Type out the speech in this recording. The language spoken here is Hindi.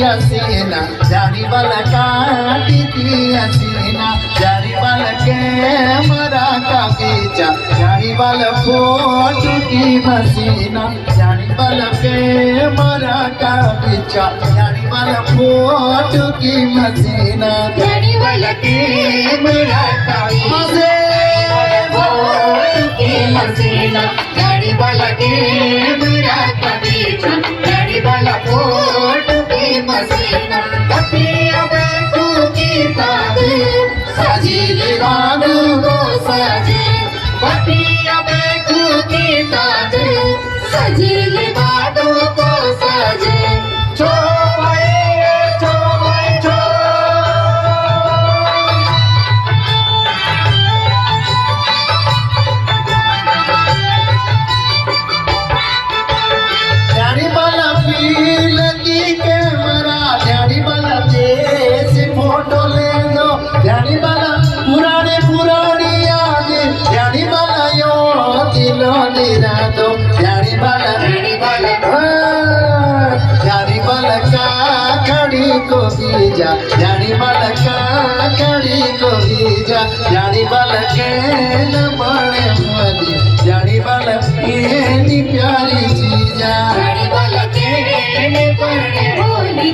हसीना जानी वाला काटी हसीना जानी वाला कैमरा का पीछा जानी वाला फोटो की हसीना जानी वाला कैमरा का पीछा जानी वाला फोटो की हसीना जानी वाला कैमरा का हसीना जानी वाला कैमरा का पीछा जानी वाला फोटो की हसीना पतिया बैठू की ताबीर सजीली रानू को सजे पतिया बैठू की ताबीर सजीली रानू को सजे छो भाई छो जानी वाला फील की कैमरा जानी वाला जैसे फोटो ले दो जानी वाला पुरानी यादें जानी वाला यो दिलो निरा दो जानी वाला का खड़ी को बीजा जानी वाला का खड़ी को बीजा जानी वाला के न बड़े मदी जानी वाला ये प्यारी चीजा जानी वाला के ने बड़े होली